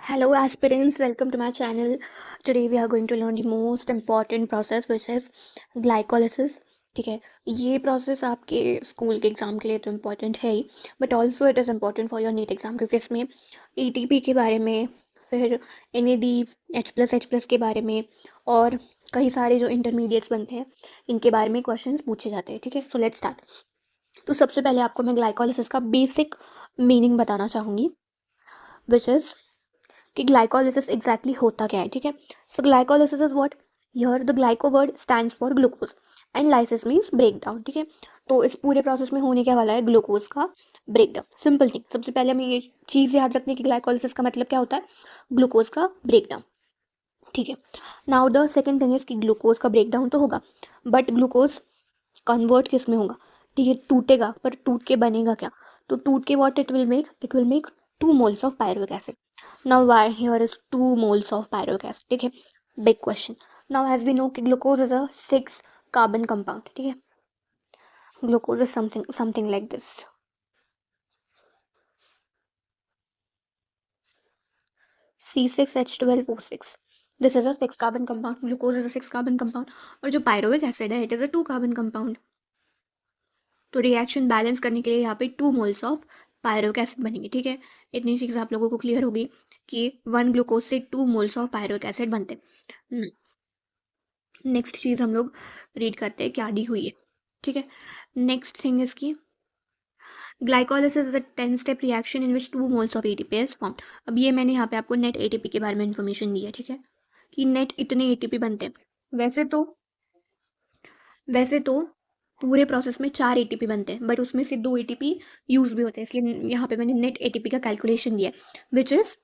Hello aspirants, welcome to my channel. Today we are going to learn the most important process which is glycolysis. ठीक है, ये process आपके school के exam के लिए तो इम्पॉर्टेंट है ही, but also it is important for your NEET exam क्योंकि इसमें एटीपी के बारे में, फिर एनएडी, एच प्लस के बारे में और कई सारे जो इंटरमीडिएट्स बनते हैं इनके बारे में क्वेश्चंस पूछे जाते हैं. ठीक है, सो लेट्स स्टार्ट. तो सबसे पहले आपको मैं ग्लाइकोलिसिस का बेसिक मीनिंग बताना चाहूँगी विच इज़ कि ग्लाइकोलिसिस एग्जैक्टली होता क्या है. ठीक है, so glycolysis is what, here the glyco word stands for glucose and lysis means break down. ठीक है, तो इस पूरे प्रोसेस में होने क्या वाला है, ग्लूकोज का ब्रेक डाउन. सिंपल थिंग, सबसे पहले हमें ये चीज़ याद रखने की ग्लाइकोलिसिस का मतलब क्या होता है, ग्लूकोज का ब्रेक डाउन. ठीक है, now the second thing is कि ग्लूकोज का ब्रेक डाउन तो होगा बट ग्लूकोज कन्वर्ट किस में होगा. ठीक है, टूटेगा पर टूट के बनेगा क्या, तो टूट के what it will make 2 moles of pyruvic acid. Now why here is 2 moles of pyruvic acid. ठीक है, big question. Now as we know कि glucose is a 6 carbon compound. ठीक है, glucose is something like this. C6H12O6. This is a 6 carbon compound. Glucose is a 6 carbon compound. और जो pyruvic acid है it is a 2 carbon compound. तो reaction balance करने के लिए यहाँ पे 2 moles ऑफ पायरुविक एसिड बनेंगे. ठीक है, इतनी चीज़ आप लोगों को क्लियर होगी कि 1 ग्लूकोज से 2 moles ऑफ पायरुविक एसिड बनते हैं. नेक्स्ट चीज़ हम लोग रीड करते हैं क्या दी हुई है. ठीक है, नेक्स्ट थिंग इज की glycolysis is a 10 step reaction in which 2 moles of ATP is formed. अब ये मैंने यहाँ पे आपको नेट एटीपी के बारे में इन्फॉर्मेशन दी है. ठीक है, कि नेट इतने एटीपी बनते हैं. वैसे तो पूरे प्रोसेस में 4 एटीपी बनते हैं बट उसमें से 2 एटीपी यूज भी होते हैं, इसलिए यहाँ पे मैंने नेट एटीपी का कैलकुलेशन दिया है which is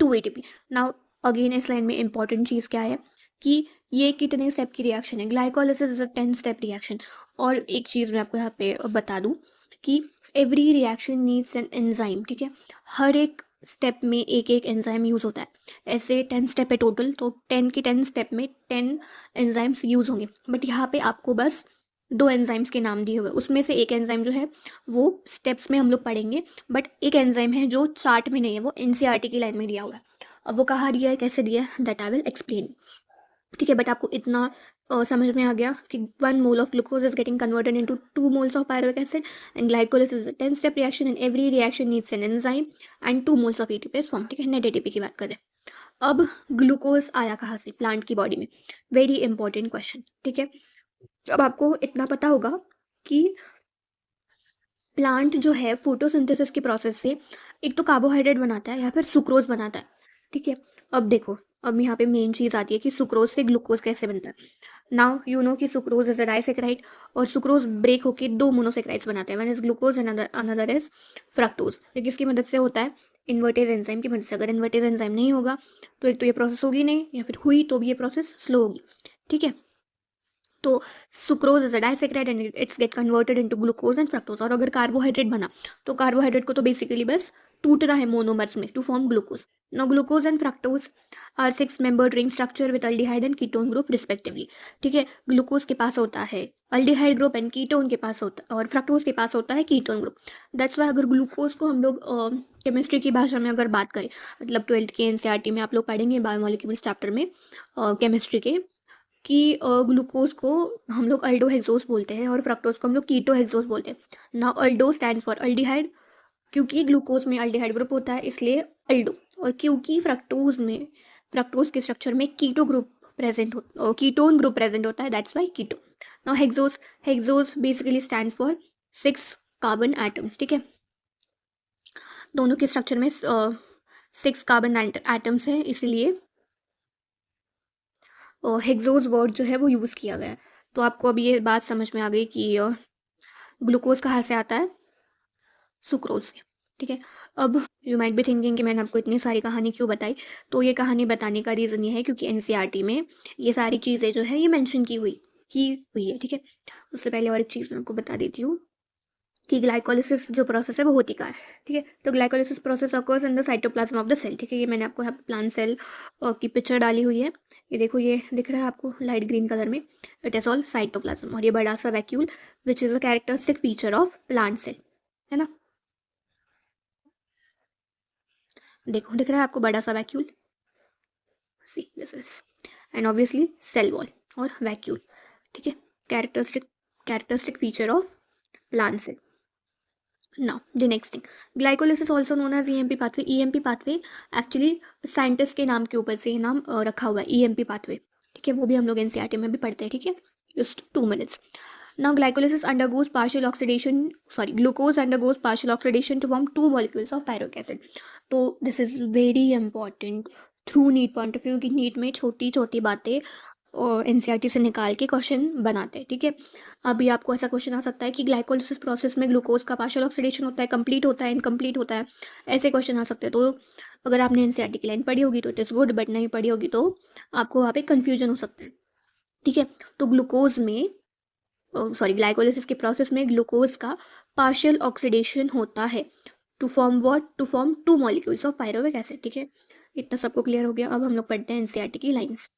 2 ATP. Now again इस लाइन में इंपॉर्टेंट चीज़ क्या है कि ये कितने स्टेप की रिएक्शन है. Glycolysis is a 10 step reaction. और एक चीज़ मैं आपको यहाँ पे बता दूँ कि every reaction needs an enzyme. ठीक है, हर एक स्टेप में एक एक एंजाइम यूज़ होता है. ऐसे 10 स्टेप है टोटल, तो 10 के 10 स्टेप में 10 एंजाइम्स यूज़ होंगे बट यहाँ पे आपको बस 2 एंजाइम्स के नाम दिए हुए. उसमें से एक एंजाइम जो है वो स्टेप्स में हम लोग पढ़ेंगे बट एक एंजाइम है जो चार्ट में नहीं है, वो एनसीईआरटी की लाइन में दिया हुआ है. अब वो कहाँ दिया है, कैसे दिया है, दैट आई विल एक्सप्लेन. ठीक है, बट आपको इतना समझ में आ गया कि 1 mole of glucose is getting converted into 2 moles of pyruvic acid and glycolysis is a 10 step reaction and every reaction needs an enzyme and 2 moles of ATP is form. ठीक है, नेट एटीपी की बात करें. अब glucose आया कहाँ से, plant की बॉडी में. Very important question. ठीक है, अब आपको इतना पता होगा कि प्लांट जो है फोटोसिंथेसिस के प्रोसेस से एक तो कार्बोहाइड्रेट बनाता है या फिर सुक्रोज बनाता है. ठीक है, अब देखो, अब यहाँ पे मेन चीज़ आती है कि सुक्रोज से ग्लूकोज कैसे बनता है. नाउ यू नो कि सुक्रोज इज अ डाइसेक्राइड और सुक्रोज ब्रेक होके 2 मोनोसेक्राइड्स बनाते हैं. One is glucose and another is fructose. ये किसकी मदद से होता है, इन्वर्टेज एंजाइम की मदद से. अगर इन्वर्टेज एंजाइम नहीं होगा तो एक तो ये प्रोसेस होगी नहीं, या फिर हुई तो भी ये प्रोसेस स्लो होगी. ठीक है, तो sucrose is a disaccharide and it's get converted into glucose and fructose. और अगर कार्बोहाइड्रेट बना तो कार्बोहाइड्रेट को तो बेसिकली बस टूटना है मोनोमर्स में to form glucose. Now glucose and fructose are 6 membered ring structure with aldehyde and ketone group respectively. ठीक है, ग्लूकोज के पास होता है अल्डिहाइड ग्रुप एंड कीटोन के पास होता, और फ्रक्टोज के पास होता है कीटोन ग्रुप. दैट्स वाई अगर ग्लूकोज को हम लोग केमिस्ट्री की भाषा में अगर बात करें, मतलब 12th के एनसीईआरटी में आप लोग पढ़ेंगे बायोमोलिक्यूल्स चैप्टर में केमिस्ट्री के, कि ग्लूकोज को हम लोग अल्डो हेक्सोस बोलते हैं और फ्रक्टोज को हम लोग कीटो हेक्सोस बोलते हैं. नाउ अल्डो स्टैंड फॉर अल्डिहाइड, क्योंकि ग्लूकोज में अल्डिहाइड ग्रुप होता है इसलिए अल्डो. और क्योंकि फ्रक्टोज के स्ट्रक्चर में कीटो ग्रुप प्रेजेंट हो कीटोन ग्रुप प्रेजेंट होता है, that's why keto. Now hexose basically stand for 6 carbon atoms. ठीक है, दोनों के स्ट्रक्चर में 6 कार्बन एटम्स हैं, इसलिए हेक्सोस वर्ड जो है वो यूज़ किया गया है. तो आपको अब ये बात समझ में आ गई कि ग्लूकोज कहाँ से आता है, सुक्रोज से. ठीक है, अब यू माइट बी थिंकिंग कि मैंने आपको इतनी सारी कहानी क्यों बताई. तो ये कहानी बताने का रीज़न ये है क्योंकि एनसीईआरटी में ये सारी चीज़ें जो है ये मेंशन की हुई है. ठीक है, उससे पहले और एक चीज़ मैं आपको बता देती हूँ कि ग्लाइकोलिसिस जो प्रोसेस है वो होती कहाँ है. ठीक है, तो glycolysis process occurs in the cytoplasm of the cell. ठीक है, ये मैंने आपको यहाँ प्लांट सेल की पिक्चर डाली हुई है. ये देखो, ये दिख रहा है आपको लाइट ग्रीन कलर में, इट इज़ ऑल साइटोप्लाज्म. और ये बड़ा सा vacuole which is a characteristic feature of plant cell, है ना. देखो दिख रहा है आपको बड़ा सा vacuole, see this is, and obviously cell wall और वैक्यूल, ठीक है, characteristic feature of plant cell. Now, the next thing, glycolysis also known as EMP pathway. EMP pathway actually scientist के नाम के ऊपर से ये नाम रखा हुआ है, EMP pathway. ठीक है, वो भी हम लोग एनसीईआरटी में भी पढ़ते हैं. ठीक है, just 2 minutes. Now, glycolysis undergoes partial oxidation. Sorry, glucose undergoes partial oxidation to form 2 molecules of pyruvic acid. तो this is very important through NEET point of view कि नीट में छोटी छोटी बातें और एनसीईआरटी से निकाल के क्वेश्चन बनाते हैं. ठीक है, अभी आपको ऐसा क्वेश्चन आ सकता है कि ग्लाइकोलिसिस प्रोसेस में ग्लूकोज का पार्शियल ऑक्सीडेशन होता है, कंप्लीट होता है, इनकम्प्लीट होता है, ऐसे क्वेश्चन आ सकते हैं. तो अगर आपने एनसीईआरटी की लाइन पढ़ी होगी तो इट इज़ गुड, बट नहीं पढ़ी होगी तो आपको वहाँ पे कन्फ्यूजन हो सकता है. ठीक है, तो ग्लूकोज में ग्लाइकोलिसिस के प्रोसेस में ग्लूकोज का पार्शियल ऑक्सीडेशन होता है to form what, to form 2 molecules of pyruvic acid. ठीक है, इतना सबको क्लियर हो गया. अब हम लोग पढ़ते हैं एनसीईआरटी की लाइन्स.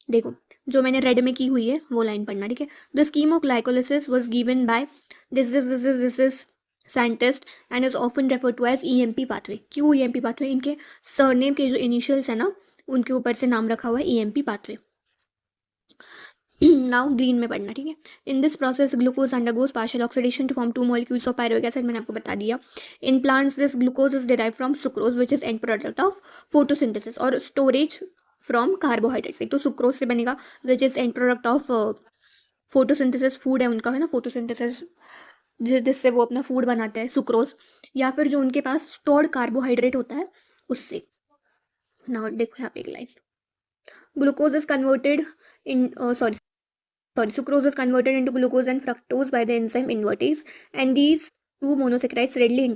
देखो जो मैंने रेड में की हुई है वो लाइन पढ़ना. ठीक है, the scheme of glycolysis was given by this is scientist and is often refer to as EMP pathway. क्यों ईएमपी पाथवे? इनके सरनेम के जो इनिशियल्स है ना उनके ऊपर से नाम रखा हुआ है ईएमपी पाथवे. नाउ ग्रीन में पढ़ना. ठीक है, in this process glucose undergoes partial oxidation to form 2 molecules of pyruvic acid. मैंने आपको बता दिया. In plants this glucose is derive from sucrose which is end product of photosynthesis और storage from carbohydrates. एक तो सुक्रोज से बनेगा which is end product of photosynthesis, food है उनका, है ना, फोटोसिंथेसिस जिससे वो अपना फूड बनाते हैं, सुक्रोज, या फिर जो उनके पास स्टोर्ड कार्बोहाइड्रेट होता है उससे. नाउ देखो यहाँ पे एक line, glucose is converted in sucrose is converted into glucose and fructose by the enzyme invertase, and these two monosaccharides readily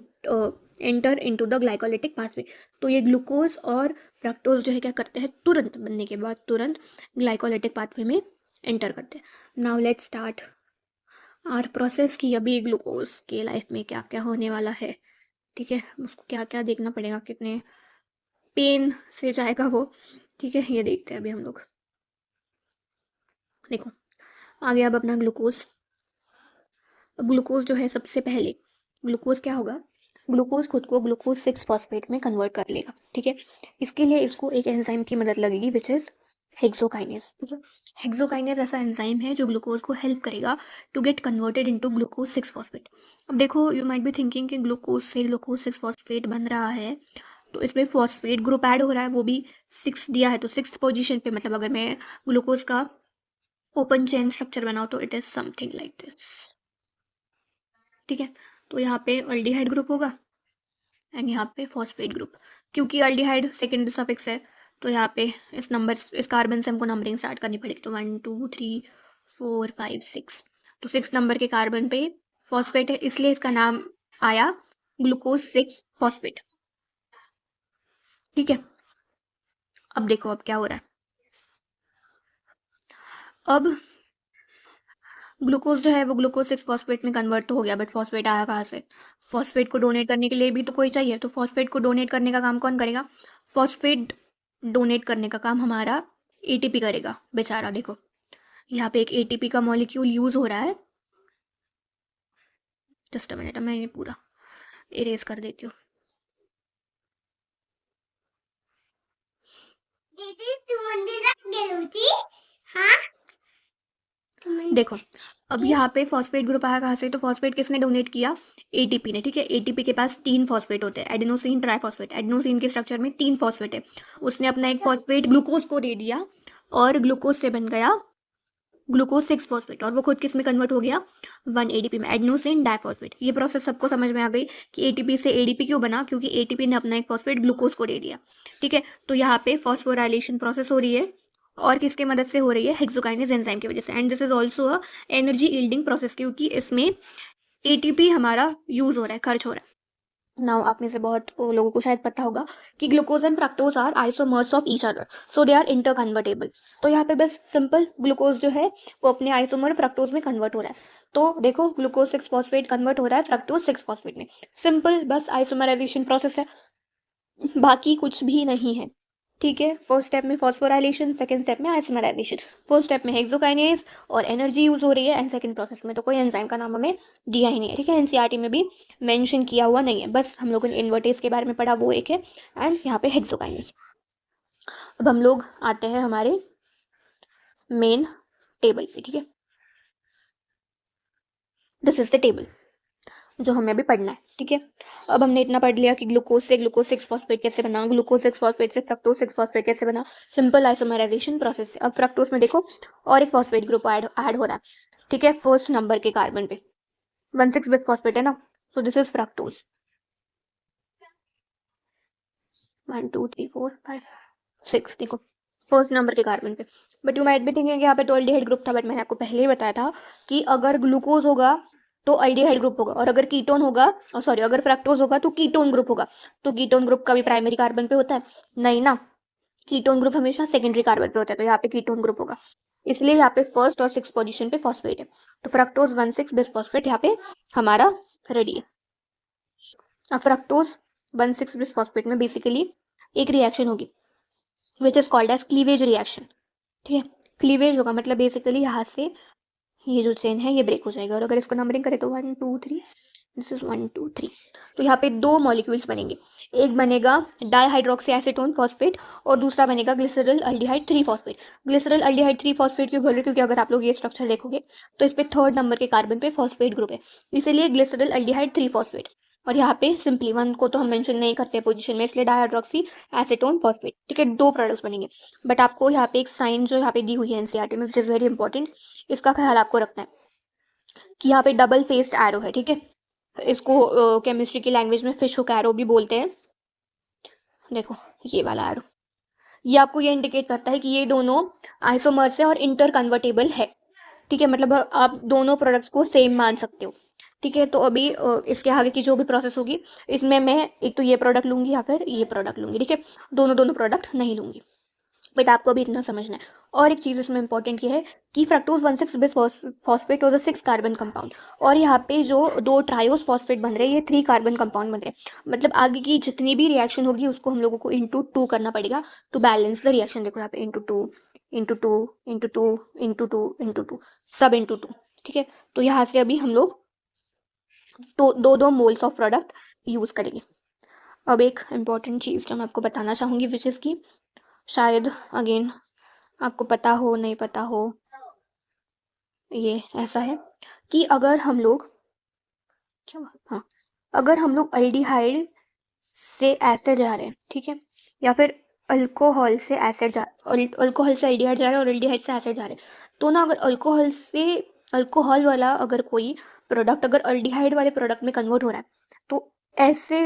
enter into the glycolytic pathway. तो ये ग्लूकोज और फ्रक्टोज जो है क्या करते हैं, तुरंत बनने के बाद तुरंत ग्लाइकोलिटिक पाथवे में एंटर करते हैं. Now let's start our process की अभी ग्लूकोज के लाइफ में क्या क्या होने वाला है. ठीक है, उसको क्या क्या देखना पड़ेगा, कितने पेन से जाएगा वो. ठीक है, ये देखते हैं अभी हम लोग. देखो आ गया अब अपना ग्लूकोज. अब ग्लूकोज जो है सबसे पहले ग्लूकोज क्या होगा, ग्लूकोज खुद को ग्लूकोज 6 फॉस्फेट में कन्वर्ट कर लेगा. ठीक है, इसके लिए इसको एक एंजाइम की मदद लगेगी विच इज हेक्सोकाइनेज. ठीक है, हेक्सोकाइनेज ऐसा एंजाइम है जो ग्लूकोज को हेल्प करेगा to get converted into glucose 6 phosphate. अब देखो यू माइट बी थिंकिंग कि ग्लूकोज से ग्लूकोज 6 फॉस्फेट बन रहा है तो इसमें फॉस्फेट ग्रुप ऐड हो रहा है, वो भी 6 दिया है तो 6th पोजीशन पे, मतलब अगर मैं ग्लूकोज का ओपन चेन स्ट्रक्चर बनाओ तो it is something like this. ठीक है, तो यहाँ पे अल्डिहाइड ग्रुप होगा एंड यहाँ पे फॉस्फेट ग्रुप. क्योंकि अल्डिहाइड सेकेंडरी सफिक्स है तो यहाँ पे इस कार्बन से हमको नंबरिंग स्टार्ट करनी पड़ेगी. तो 1 2 3 4 5 6, तो 6 नंबर के कार्बन पे फॉस्फेट है, इसलिए इसका नाम आया ग्लूकोज 6 फॉस्फेट. ठीक है, अब देखो अब क्या हो रहा है. अब ग्लूकोज जो है वो ग्लूकोज 6 फॉस्फेट में कन्वर्ट तो हो गया, बट फॉस्फेट आया कहाँ से? फॉस्फेट को डोनेट करने के लिए भी तो कोई चाहिए. तो फॉस्फेट को डोनेट करने का काम कौन करेगा? फॉस्फेट डोनेट करने का काम हमारा एटीपी करेगा बेचारा. देखो यहाँ पे एक एटीपी का मॉलिक्यूल यूज हो रहा है. जस्ट अ मिनट, मैं ये पूरा इरेज कर देती हूँ. देखो अब यहाँ पे फॉस्फेट ग्रुप आया कहाँ से? तो फॉस्फेट किसने डोनेट किया? एटीपी ने. ठीक है, एटीपी के पास 3 फॉस्फेट होते हैं, एडेनोसिन ट्राइफॉस्फेट. एडेनोसिन के स्ट्रक्चर में 3 फॉस्फेट है. उसने अपना एक फॉस्फेट ग्लूकोज को दे दिया और ग्लूकोज से बन गया ग्लूकोज 6 फॉस्फेट, और वो खुद किस में कन्वर्ट हो गया? 1 एडीपी में, एडेनोसिन डाइफॉस्फेट. ये प्रोसेस सबको समझ में आ गई कि एटीपी से एडीपी क्यों बना? क्योंकि एटीपी ने अपना एक फॉस्फेट ग्लूकोज को दे दिया. ठीक है, तो यहाँ पे फॉस्फोराइलेशन प्रोसेस हो रही है और किसके मदद से हो रही है? हेक्सोकाइनेज एंजाइम की वजह से. And this is also a energy yielding process, क्योंकि इसमें एटीपी हमारा यूज हो रहा है, खर्च हो रहा है. नाउ आप में से बहुत लोगों को शायद पता होगा कि glucose and fructose are isomers of each other, so they are interconvertible. तो यहाँ पे बस सिंपल ग्लूकोज जो है वो अपने आइसोमर फ्रक्टोज में कन्वर्ट हो रहा है. तो देखो ग्लूकोज 6 फॉस्फेट कन्वर्ट हो रहा है फ्रक्टोज 6 फॉस्फेट में. सिंपल बस आइसोमराइजेशन प्रोसेस है, बाकी कुछ भी नहीं है. ठीक है। फर्स्ट स्टेप में फॉस्फोराइलेशन, सेकंड स्टेप में आइसोमराइजेशन। फर्स्ट स्टेप में हेक्सोकाइनेज और एनर्जी यूज हो रही है, एंड सेकंड प्रोसेस में तो कोई एंजाइम का नाम हमें दिया ही नहीं है। ठीक है, एनसीईआरटी में भी मेंशन किया हुआ नहीं है, बस हम लोगों ने इन्वर्टेज के बारे में पढ़ा, वो एक है, एंड यहाँ पे हेक्सोकाइनेज। अब हम लोग आते हैं हमारे मेन टेबल पे। ठीक है, दिस इज द टेबल जो हमें अभी पढ़ना है। ठीक है, अब हमने इतना पढ़ लिया कि ग्लूकोज से ग्लूकोज 6 फॉस्फेट कैसे बना, ग्लूकोज 6 फॉस्फेट से फ्रक्टोज 6 फॉस्फेट कैसे बना, सिंपल आइसोमराइजेशन प्रोसेस से। अब फ्रक्टोज में देखो और एक फॉस्फेट ग्रुप ऐड हो रहा है। ठीक है, फर्स्ट नंबर के कार्बन पे 1,6 बिस फॉस्फेट है ना, सो दिस इज फ्रक्टोज। 1 2 3 4 5 6, देखो फर्स्ट नंबर के कार्बन पे। But you might be thinking यहाँ पे तो अल्डिहाइड ग्रुप था, बट मैंने आपको पहले ही बताया था कि अगर ग्लूकोज होगा तो अल्डिहाइड ग्रुप होगा, और अगर कीटोन होगा, सॉरी अगर फ्रक्टोज होगा तो कीटोन ग्रुप होगा। तो कीटोन ग्रुप का भी प्राइमरी कार्बन पे होता है नहीं ना, कीटोन ग्रुप हमेशा सेकेंडरी कार्बन पे होता है, तो यहाँ पे कीटोन ग्रुप होगा, इसलिए यहाँ पे फर्स्ट और 6 पोजीशन पे फॉस्फेट है। तो फ्रक्टोज 1,6 बिस फॉस्फेट यहाँ पे हमारा रेडी है। अब फ्रक्टोज 1,6 बिस फॉस्फेट में बेसिकली एक रिएक्शन होगी which is called as cleavage reaction. ठीक है, क्लीवेज होगा मतलब बेसिकली यहाँ से ये जो चेन है ये ब्रेक हो जाएगा, और अगर इसको नंबरिंग करें तो 1 2 3, दिस इज 1 2 3। तो यहाँ पे दो मॉलिक्यूल्स बनेंगे, एक बनेगा डाईहाइड्रोक्सी एसीटोन फॉस्फेट और दूसरा बनेगा glycerol aldehyde 3 phosphate. Glycerol aldehyde 3 phosphate क्यों बोल रहे, क्योंकि अगर आप लोग ये स्ट्रक्चर देखोगे तो इस पे थर्ड नंबर के कार्बन पे फॉस्फेट ग्रुप है, इसीलिए ग्लिसरल अल्डिहाइड 3 फॉस्फेट। और यहाँ पे सिंपली वन को तो हम मेंशन नहीं करते पोजीशन में, इसलिए डाईहाइड्रोक्सी एसीटोन फॉस्फेट। ठीक है, दो प्रोडक्ट्स बनेंगे। बट आपको यहाँ पे एक साइन जो यहाँ पे दी हुई है एनसीईआरटी में, विच इज वेरी इंपॉर्टेंट, इसका ख्याल आपको रखना है कि यहाँ पे डबल फेस्ड एरो है। ठीक है, इसको केमिस्ट्री की लैंग्वेज में फिश हुक एरो भी बोलते हैं। देखो ये वाला एरो, ये आपको ये इंडिकेट करता है कि ये दोनों आइसोमर्स है और इंटर कन्वर्टेबल है। ठीक है, मतलब आप दोनों प्रोडक्ट्स को सेम मान सकते हो। ठीक है, तो अभी इसके आगे की जो भी प्रोसेस होगी इसमें मैं एक तो ये प्रोडक्ट लूंगी या फिर ये प्रोडक्ट लूंगी। ठीक है, दोनों दोनों प्रोडक्ट नहीं लूंगी, बट आपको अभी इतना समझना है। और एक चीज़ इसमें इंपॉर्टेंट ये है कि fructose 1,6 bis phosphate was a 6 carbon compound, और यहाँ पे जो दो ट्रायोस फॉस्फेट बन रहे हैं ये 3 कार्बन कंपाउंड बन रहे हैं। मतलब आगे की जितनी भी रिएक्शन होगी उसको हम लोगों को इंटू 2 करना पड़ेगा टू बैलेंस द रिएक्शन। देखो यहाँ पे into 2 into 2 into 2 into 2 into 2, सब इंटू 2। ठीक है, तो यहाँ से अभी हम लोग तो दो दो मोल्स ऑफ प्रोडक्ट यूज करेंगे। अब एक इम्पॉर्टेंट चीज़ जो मैं आपको बताना चाहूँगी विच इज़ की शायद अगेन आपको पता हो नहीं पता हो, ये ऐसा है कि अगर हम लोग, हाँ, अगर हम लोग अल्डिहाइड से एसिड जा रहे हैं, ठीक है, या फिर अल्कोहल से एसिड जा, अल्कोहल से अल्डिहाइड जा रहे हैं और अल्डिहाइड से एसिड जा रहे हैं, तो ना अगर अल्कोहल से अल्कोहल वाला अगर कोई प्रोडक्ट अगर अल्डिहाइड वाले प्रोडक्ट में कन्वर्ट हो रहा है तो ऐसे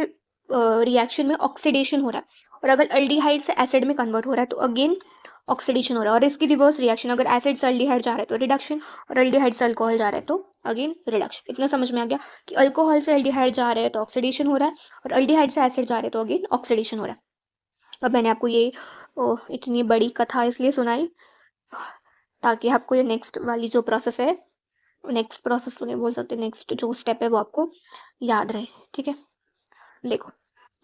रिएक्शन में ऑक्सीडेशन हो रहा है, और अगर अल्डिहाइड से एसिड में कन्वर्ट हो रहा है तो अगेन ऑक्सीडेशन हो रहा है। और इसकी रिवर्स रिएक्शन, अगर एसिड से अल्डिहाइड जा रहा है तो रिडक्शन, और अल्डिहाइड से अल्कोहल जा रहा है तो अगेन रिडक्शन। इतना समझ में आ गया कि अल्कोहल से अल्डिहाइड जा रहा है तो ऑक्सीडेशन हो रहा है, और अल्डिहाइड से एसिड जा रहे हैं तो अगेन ऑक्सीडेशन हो रहा है। अब मैंने आपको ये इतनी बड़ी कथा इसलिए सुनाई ताकि आपको ये नेक्स्ट वाली जो प्रोसेस है, नेक्स्ट प्रोसेस तो नहीं बोल सकते, नेक्स्ट जो स्टेप है वो आपको याद रहे। ठीक है, देखो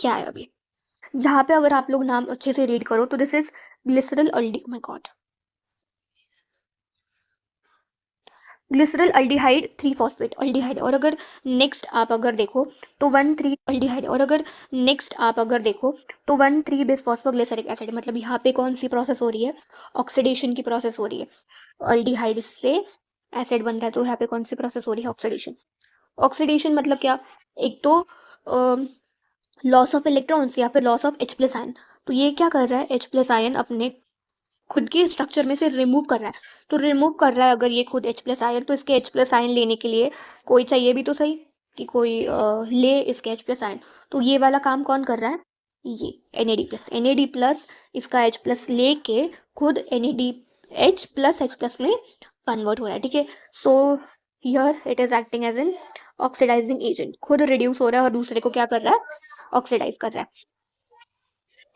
क्या है अभी, जहाँ पे अगर आप लोग नाम अच्छे से रीड करो तो this is glycerol अल्डी, my God, glycerol aldehyde 3 phosphate aldehyde. और अगर नेक्स्ट आप अगर देखो तो 1,3 अल्डिहाइड, और अगर नेक्स्ट आप अगर देखो तो 1,3 बिस फॉस्फोग्लिसरिक एसिड। मतलब यहाँ पे कौन सी प्रोसेस हो रही है, ऑक्सीडेशन की प्रोसेस हो रही है। अल्डिहाइड से एसिड बन रहा है तो यहाँ पे कौन सी प्रोसेस हो रही है, ऑक्सीडेशन। ऑक्सीडेशन मतलब क्या, एक तो लॉस ऑफ इलेक्ट्रॉन्स या फिर loss of H plus ion. तो ये क्या कर रहा है, H प्लस आयन अपने खुद के स्ट्रक्चर में से रिमूव कर रहा है। तो रिमूव कर रहा है अगर ये खुद H प्लस आयन, तो इसके H प्लस आयन लेने के लिए कोई चाहिए भी तो सही कि कोई ले इसके H प्लस आयन। तो ये वाला काम कौन कर रहा है, ये NAD प्लस इसका H प्लस लेके खुद H प्लस में कन्वर्ट हो रहा है। ठीक है, so here it is acting as an oxidizing agent, खुद रिड्यूस हो रहा है और दूसरे को क्या कर रहा है, ऑक्सीडाइज कर रहा है।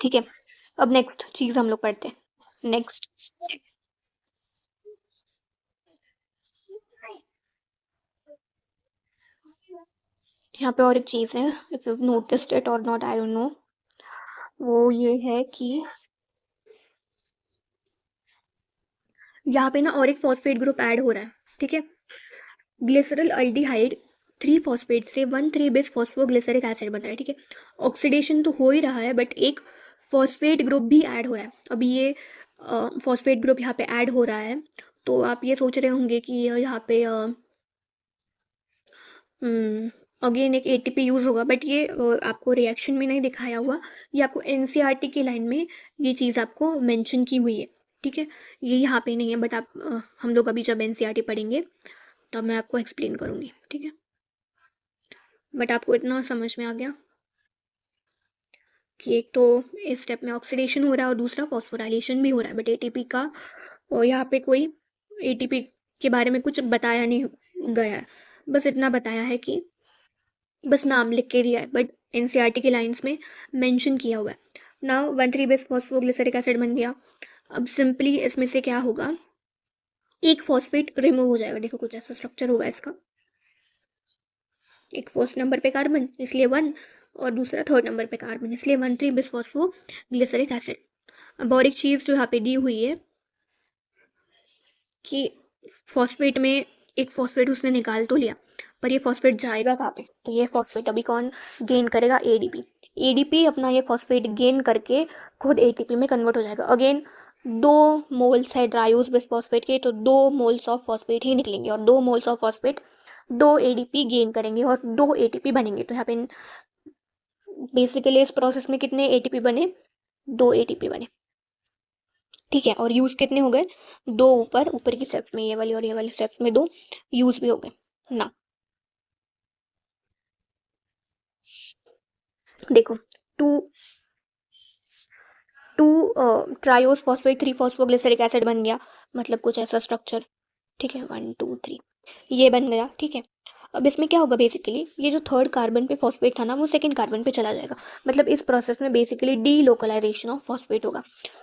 ठीक है, अब नेक्स्ट चीज हम लोग पढ़ते हैं, नेक्स्ट यहाँ पे और एक चीज है, इफ यू नोटिस्ड इट और नॉट आई डोंट नो, वो ये है कि यहाँ पे ना और एक फॉस्फेट ग्रुप ऐड हो रहा है, ठीक है। ग्लिसरल अल्डिहाइड 3 फॉस्फेट से 1,3 बेस फॉस्फोग्लिसरिक एसिड बन रहा है, ठीक है। ऑक्सीडेशन तो हो ही रहा है, बट एक फॉस्फेट ग्रुप भी ऐड हो रहा है। अभी ये फॉस्फेट ग्रुप यहाँ पे ऐड हो रहा है, तो आप ये सोच रहे होंगे कि यहाँ पे अगेन एक एटीपी यूज़ होगा, बट ये आपको रिएक्शन में नहीं दिखाया हुआ। ये आपको एनसीईआरटी की लाइन में ये चीज़ आपको मेंशन की हुई है, ठीक है। ये यहाँ पे नहीं है, बट आप हम लोग अभी जब एनसीईआरटी पढ़ेंगे तब मैं आपको एक्सप्लेन करूँगी, ठीक है। बट आपको इतना समझ में आ गया कि एक तो इस स्टेप में ऑक्सीडेशन हो रहा है और दूसरा फॉस्फोराइलेशन भी हो रहा है, बट एटीपी का और यहाँ पे कोई एटीपी के बारे में कुछ बताया नहीं गया है। बस इतना बताया है कि बस नाम लिख के दिया है, बट एनसीईआरटी की लाइंस में मेंशन किया हुआ है। नाउ 1,3 बेस फॉस्फोग्लिसरिक एसिड बन गया। अब सिंपली इसमें से क्या होगा, एक फॉस्फेट रिमूव हो जाएगा। देखो कुछ ऐसा स्ट्रक्चर होगा इसका, एक फर्स्ट नंबर पे कार्बन इसलिए 1, और दूसरा थर्ड नंबर पे कार्बन इसलिए 1,3 बेस फॉस्फोग्लिसरिक एसिड। अब और एक चीज़ जो यहाँ पे दी हुई है कि फॉस्फेट में एक फॉस्फेट उसने निकाल तो लिया, पर ये फॉस्फेट जाएगा कहाँ पे, तो ये फॉस्फेट अभी कौन गेन करेगा, एडीपी। एडीपी अपना ये फॉस्फेट गेन करके खुद एटीपी में कन्वर्ट हो जाएगा। अगेन 2 मोल्स है ड्राइयूज बेस फॉस्फेट के, तो 2 मोल्स ऑफ फॉस्फेट ही निकलेंगे, और 2 moles of phosphate 2 ADP gain करेंगे और 2 एटीपी बनेंगे। तो यहाँ पे बेसिकली इस प्रोसेस में कितने एटीपी बने, 2 एटीपी बने, ठीक है। और यूज कितने हो गए, 2 ऊपर ऊपर की स्टेप्स में, ये वाली और ये वाली स्टेप्स में 2 यूज भी हो गए ना। देखो, two two triose phosphate 3 phosphoglyceric acid बन गया, मतलब कुछ ऐसा स्ट्रक्चर, ठीक है। 1 2 3 ये बन गया, ठीक है। अब इसमें क्या होगा, बेसिकली ये जो थर्ड कार्बन पे फॉस्फेट था ना, वो सेकंड कार्बन पे चला जाएगा। मतलब इस प्रोसेस में basically delocalization of phosphate होगा।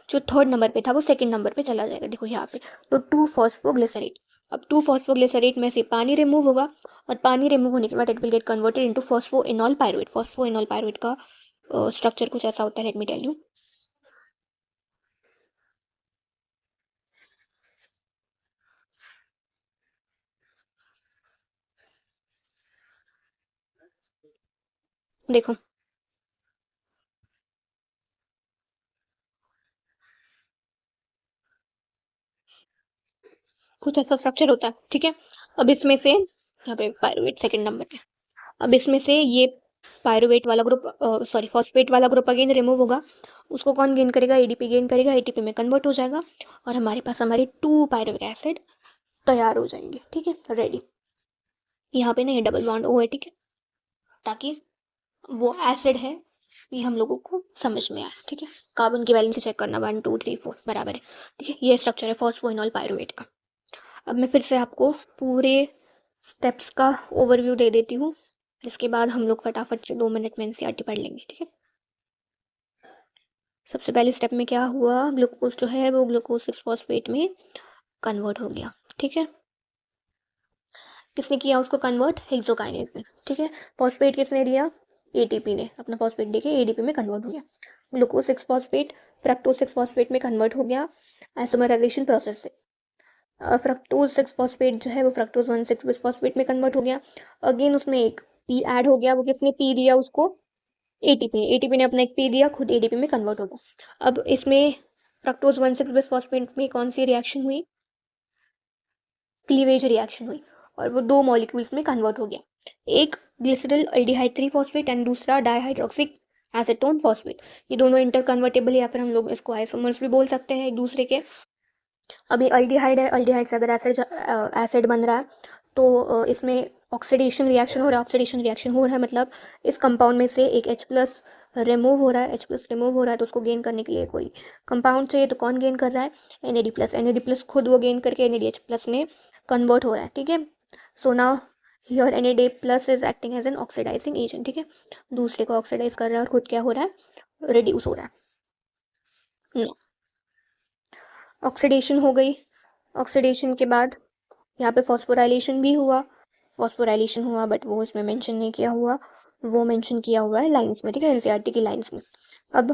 जो थर्ड नंबर पे था वो सेकंड नंबर पे चला जाएगा, देखो यहाँ पे। तो 2 फॉस्फोग्लिसरेट, अब 2 फॉस्फोग्लिसरेट में से पानी रिमूव होगा, और पानी रिमूव होने के बाद it will get converted into phosphoenol pyruvate. Phosphoenol pyruvate का स्ट्रक्चर कुछ ऐसा होता है, लेट मी टेल यू। देखो कुछ ऐसा स्ट्रक्चर होता है, ठीक है। अब इसमें से यहाँ पे पायरुवेट सेकंड नंबर पे, अब इसमें से ये पायरुवेट वाला ग्रुप, सॉरी फॉस्फेट वाला ग्रुप अगेन रिमूव होगा। उसको कौन गेन करेगा, एडीपी गेन करेगा, एटीपी में कन्वर्ट हो जाएगा, और हमारे पास हमारी 2 पायरुविक एसिड तैयार हो जाएंगे, ठीक है, रेडी। यहाँ पे ना ये डबल बॉन्ड ओ है, ठीक है, ताकि वो एसिड है ये हम लोगों को समझ में आए, ठीक है। कार्बन की वैलेंसी चेक करना, 1 2 3 4 बराबर है, ठीक है। ये स्ट्रक्चर है फॉस्फोइनॉल पायरुवेट का। अब मैं फिर से आपको पूरे स्टेप्स का ओवरव्यू दे देती हूँ, इसके बाद हम लोग फटाफट से 2 मिनट में एनसीईआरटी पढ़ लेंगे, ठीक है। सबसे पहले स्टेप में क्या हुआ, ग्लूकोज जो है वो ग्लूकोज 6 फॉस्फेट में कन्वर्ट हो गया, ठीक है। किसने किया उसको कन्वर्ट, हेक्सोकाइनेज ने, ठीक है। फॉस्फेट किसने दिया, एटीपी ने अपना फॉस्फेट देके एडीपी में कन्वर्ट हो गया। ग्लूकोज 6 फॉस्फेट फ्रक्टोज 6 फॉस्फेट में कन्वर्ट हो गया आइसोमराइजेशन प्रोसेस से। फ्रक्टोज 6 फॉस्फेट जो है वो फ्रक्टोज 1 6 बिस्फॉस्फेट में कन्वर्ट हो गया। अगेन उसमें एक पी ऐड हो गया, वो किसने पी दिया उसको, एटीपी, एटीपी ने अपना एक पी दिया, खुद एडीपी में कन्वर्ट हो गया। अब इसमें फ्रक्टोज 1 6 बिस्फॉस्फेट में कौन सी रिएक्शन हुई, क्लीवेज रिएक्शन हुई, और वो 2 मॉलिक्यूल्स में कन्वर्ट हो गया। एक ग्लिसरल अल्डिहाइड 3 फॉस्फेट एंड दूसरा डाइहाइड्रोक्सिक एसीटोन फॉस्फेट। ये दोनों इंटर कन्वर्टेबल है, या फिर हम लोग इसको आइसोमर्स भी बोल सकते हैं एक दूसरे के। अभी अल्डिहाइड है, अल्डिहाइड से अगर एसिड बन रहा है, तो इसमें ऑक्सीडेशन रिएक्शन हो रहा है, ऑक्सीडेशन रिएक्शन हो रहा है मतलब इस कंपाउंड में से एक H+ रिमूव हो रहा है, H+ रिमूव हो रहा है, तो उसको गेन करने के लिए कोई कंपाउंड चाहिए, तो कौन गेन कर रहा है, NAD+। NAD+ खुद वो गेन करके NADH+ में कन्वर्ट हो रहा है, ठीक है। So now here NAD+ is acting as an oxidizing agent, ठीक है। दूसरे को ऑक्सीडाइज कर रहा है और खुद क्या हो रहा है, रिड्यूस हो रहा है। ऑक्सीडेशन हो गई, ऑक्सीडेशन के बाद यहाँ पे फॉस्फोराइलेशन भी हुआ, फॉस्फोराइलेशन हुआ, बट वो इसमें मेंशन नहीं किया हुआ, वो मेंशन किया हुआ है लाइंस में, ठीक है, एनसीईआरटी की लाइंस में। अब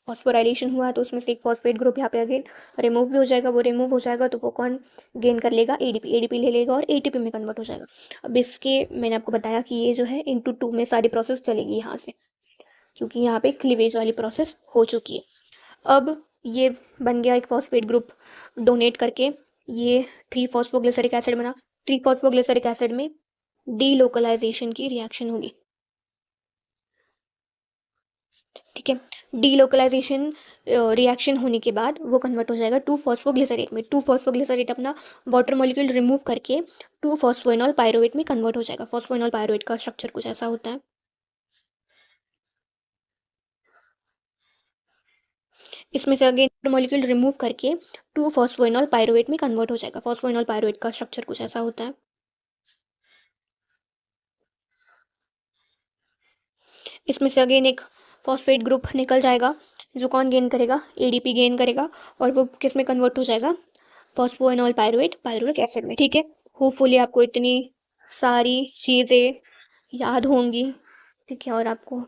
फॉस्फोराइलेशन हुआ तो उसमें से एक फॉस्फेट ग्रुप यहाँ पे अगेन रिमूव भी हो जाएगा, वो रिमूव हो जाएगा तो वो कौन गेन कर लेगा, एडीपी, एडीपी ले लेगा और एटीपी में कन्वर्ट हो जाएगा। अब इसके मैंने आपको बताया कि ये जो है इनटू 2 में सारी प्रोसेस चलेगी यहाँ से, क्योंकि यहाँ पे क्लीवेज वाली प्रोसेस हो चुकी है। अब ये बन गया एक फॉस्फेट ग्रुप डोनेट करके, ये 3 फॉस्फोग्लिसरिक एसिड बना। 3 फॉस्फोग्लिसरिक एसिड में डीलोकलाइजेशन की रिएक्शन होगी, ठीक है। डीलोकलाइजेशन रिएक्शन होने के बाद वो कन्वर्ट हो जाएगा 2 फॉस्फोग्लिसरेट में। 2 फॉस्फोग्लिसरेट अपना वाटर मॉलिक्यूल रिमूव करके 2 फॉस्फोइनॉल पायरुवेट में कन्वर्ट हो जाएगा। फॉस्फोइनॉल पायरुवेट का स्ट्रक्चर कुछ ऐसा होता है। इसमें से अगेन मॉलिक्यूल रिमूव करके 2 फॉस्फोइनॉल पायरुवेट में कन्वर्ट हो जाएगा। फॉस्फोइनॉल पायरुवेट का स्ट्रक्चर कुछ ऐसा होता है। इसमें से अगेन एक फॉस्फेट ग्रुप निकल जाएगा, जो कौन गेन करेगा, एडीपी गेन करेगा, और वो किस में कन्वर्ट हो जाएगा, फॉस्फोइनॉल पायरुवेट पायरुविक एसिड में, ठीक है। होपफुली आपको इतनी सारी चीज़ें याद होंगी, ठीक है, और आपको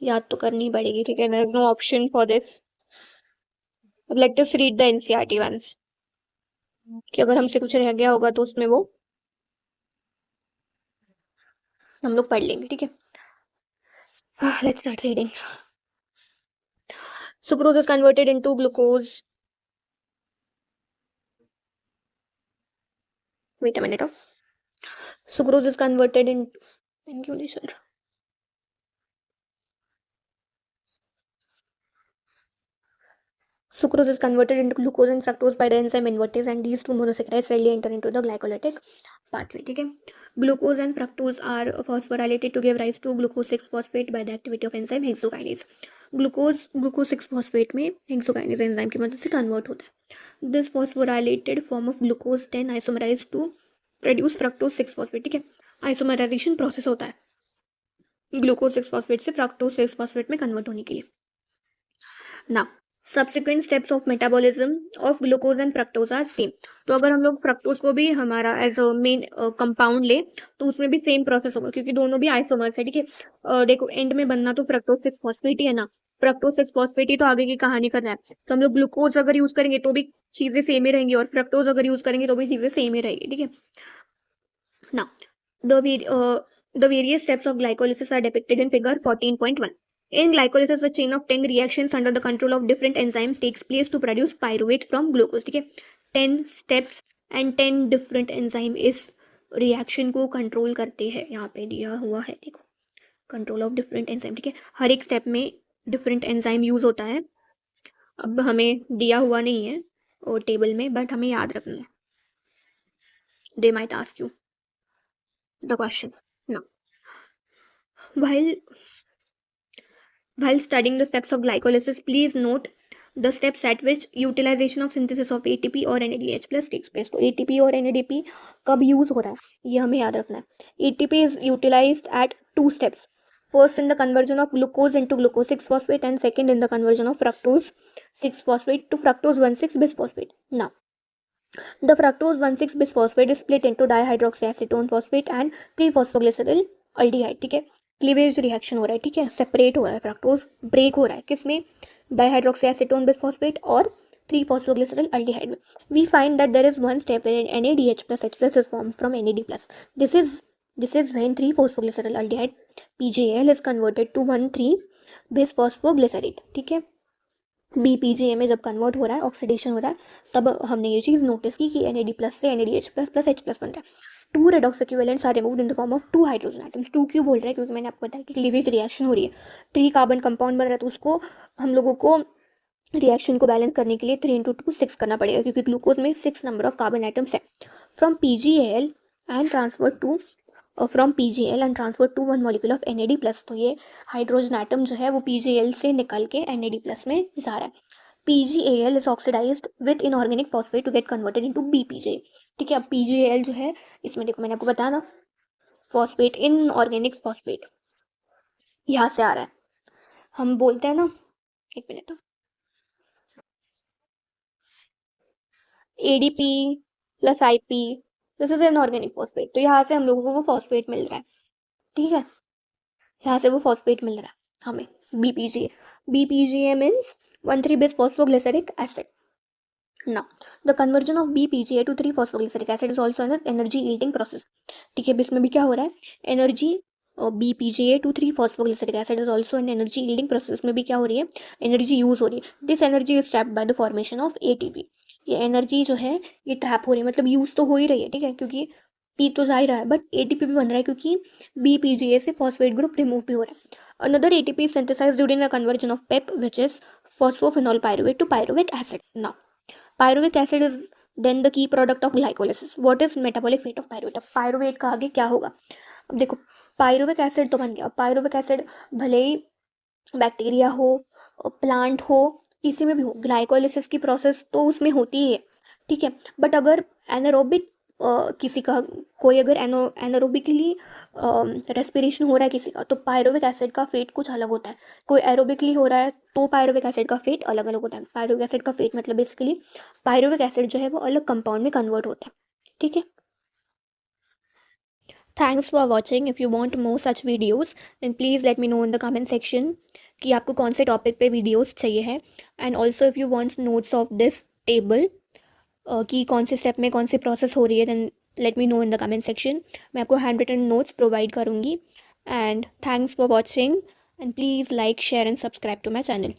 याद तो करनी पड़ेगी, ठीक है। There is no option for this. अब let us read the NCERT once, कि अगर हमसे कुछ रह गया होगा तो उसमें वो हम लोग पढ़ लेंगे, ठीक है। Let's start reading. Sucrose is converted into glucose, wait a minute, of sucrose is converted in क्यों नहीं चल रहा, sucrose is converted into glucose and fructose by the enzyme invertase, and these two monosaccharides readily enter into the glycolytic pathway, ठीक है। Glucose and fructose are phosphorylated to give rise to glucose 6 phosphate by the activity of enzyme hexokinase। Glucose 6 phosphate में hexokinase enzyme की मदद से convert होता है। This phosphorylated form of glucose then isomerized to produce fructose 6 phosphate, ठीक है। Isomerisation process होता है ग्लूकोज 6 phosphate से फ्रक्टोज 6 phosphate में कन्वर्ट होने के लिए। ना subsequent steps of metabolism of glucose and fructose are same. तो अगर हम लोग फ्रक्टोज को भी हमारा एज अ मेन कंपाउंड ले तो उसमें भी सेम प्रोसेस होगा, क्योंकि दोनों भी आइसोमर्स है, ठीक है। देखो एंड में बनना तो फ्रक्टोज 6 फॉस्फेट ही है ना, फ्रक्टोज 6 फॉस्फेट ही तो आगे की कहानी कर रहा है। तो हम लोग ग्लूकोज अगर यूज करेंगे तो भी चीजें सेम ही रहेंगी, और फ्रक्टोज अगर यूज करेंगे तो भी चीजें सेम ही रहेगी, ठीक है ना। The various steps of glycolysis are depicted in figure 14.1. In glycolysis, a chain of 10 reactions under the control of different enzymes takes place to produce pyruvate from glucose, ठीक है। 10 steps and 10 different enzyme इस reaction को control करते हैं, यहाँ पे दिया हुआ है, देखो, कंट्रोल ऑफ डिफरेंट एंजाइम, ठीक है। हर एक स्टेप में डिफरेंट एंजाइम यूज होता है। अब हमें दिया हुआ नहीं है और टेबल में, बट हमें याद रखना है। They might ask you the question. Now, while studying the steps of glycolysis, please note the steps at which utilization of synthesis of ATP or NADH plus takes place. तो ATP और NADP कब use हो रहा है ये हमें याद रखना है। ATP is utilized at 2 steps. First, in the conversion of glucose into glucose 6 phosphate, and second in the conversion of fructose 6 phosphate to fructose 1,6 bisphosphate. Now, the fructose 1,6 bisphosphate is split into dihydroxyacetone phosphate and 3-phosphoglycerol aldehyde, ठीक है। Cleavage reaction हो रहा है, ठीक है, separate हो रहा है, फ्रक्टोज ब्रेक हो रहा है, किसमें, डाइहाइड्रोक्सीएसीटोन बिसफॉस्फेट और 3-phosphoglycerol aldehyde में। We find that there is one step when NADH plus H plus is formed from NAD plus. This is when 3-phosphoglycerol aldehyde PGAL is converted to 1,3-bisphosphoglycerate, ठीक है। BPGA में जब convert हो रहा है, oxidation हो रहा है, तब हमने ये चीज़ नोटिस की कि NAD प्लस से NADH plus plus H plus बन रहा है। 2 redox equivalents are removed in the form of 2 hydrogen atoms. 2 क्यों बोल रहे हैं, क्योंकि मैंने आपको बताया कि क्लीवेज रिएक्शन हो रही है, 3 कार्बन कंपाउंड बन रहा है, तो उसको हम लोगों को रिएक्शन को बैलेंस करने के लिए 3 इंटू 2 6 करना पड़ेगा, क्योंकि ग्लूकोज में 6 नंबर ऑफ कार्बन एटम्स है। From PGAL and transfer to from PGL and transfer to 1 molecule of NAD plus. तो ये हाइड्रोजन एटम जो है वो PGL से निकल के NAD प्लस में जा रहा है। PGAL is oxidized with inorganic phosphate to get converted into BPJ, ठीक है। अब PGAL जो है, इसमें देखो मैंने आपको बताया ना, फॉस्फेट, इनऑर्गेनिक फॉस्फेट यहाँ से आ रहा है। हम बोलते हैं ना, एक minute, ADP plus IP, this is inorganic phosphate, तो यहाँ से हम लोगों को वो फॉस्फेट मिल रहा है, ठीक है, यहाँ से वो फॉस्फेट मिल रहा है हमें। BPGA. BPGA means 1,3-bis-phosphoglyceric acid. Now, the conversion of BPGA to 3-phosphoglyceric acid is also an energy yielding process. ठीक है, इसमें भी क्या हो रहा है, energy, BPGA to 3-phosphoglyceric acid is also an energy yielding process में भी क्या हो रही है, एनर्जी यूज हो रही है. This energy is trapped by the formation of ATP. ये एनर्जी जो है ये ट्रैप हो रही है, मतलब यूज तो हो ही रही है, ठीक है, क्योंकि पी तो जा ही रहा है, बट ATP भी बन रहा है क्योंकि BPGA से फॉस्फेट ग्रुप रिमूव भी हो रहा है. Another ATP is synthesized during the conversion of PEP, which is phosphophenol pyruvate, to pyruvic acid. Now, pyruvic acid is then the key product of glycolysis. What is metabolic fate of pyruvate? अब pyruvate का आगे क्या होगा, अब देखो, pyruvic acid तो बन गया. पायरुविक एसिड भले ही बैक्टीरिया हो, प्लांट हो, किसी में भी हो, ग्लाइकोलिसिस की प्रोसेस तो उसमें होती ही है, ठीक है. बट अगर एनारोबिक किसी का, कोई अगर एनारोबिकली रेस्पिरेशन हो रहा है किसी का, तो पायरुविक एसिड का फेट कुछ अलग होता है. कोई एरोबिकली हो रहा है तो पायरुविक एसिड का फेट अलग अलग होता है. पायरुविक एसिड का फेट मतलब बेसिकली पायरुविक एसिड जो है वो अलग कंपाउंड में कन्वर्ट होता है, ठीक है. Thanks for watching. If you want more such videos then please let me know in the comment section कि आपको कौन से टॉपिक पे वीडियोस चाहिए है. And also if you want notes of this table कि कौन से स्टेप में कौन सी प्रोसेस हो रही है, then let me know in the comment section. मैं आपको हैंड रिटन नोट्स प्रोवाइड करूँगी. And thanks for watching, and please like, share and subscribe to my channel.